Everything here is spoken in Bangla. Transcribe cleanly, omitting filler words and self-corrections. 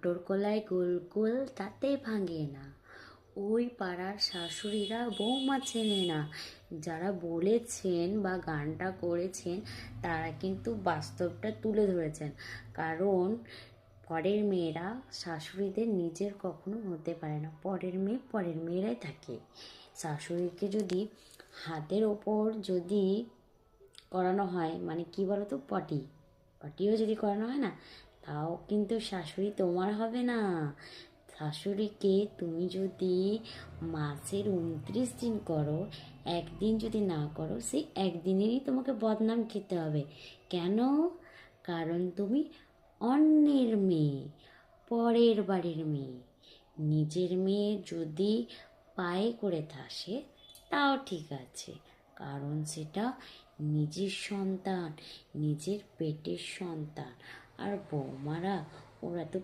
মোটর কলাই গোল গোল তাতে ভাঙে না। ওই পাড়ার শাশুড়িরা বৌমা চেনে না। যারা বলেছেন বা গানটা করেছেন তারা কিন্তু বাস্তবটা তুলে ধরেছেন। কারণ পরের মেয়েরা শাশুড়িদের নিজের কখনো হতে পারে না, পরের মেয়ে পরের মেয়েরাই থাকে। শাশুড়িকে যদি হাতের ওপর যদি করানো হয়, মানে কি বলো তো, পটিও যদি করানো হয় না, তাও কিন্তু শাশুড়ি তোমার হবে না। শাশুড়িকে তুমি যদি মাসের 29 দিন করো, একদিন যদি না করো, সেই একদিনেরই তোমাকে বদনাম খেতে হবে। কেন? কারণ তুমি অন্যের মেয়ে, পরের বাড়ির মেয়ে। নিজের মেয়ে যদি পায়ে করে থাসে তাও ঠিক আছে, কারণ সেটা নিজের সন্তান, নিজের পেটের সন্তান। আর বৌমারা, ওরা তো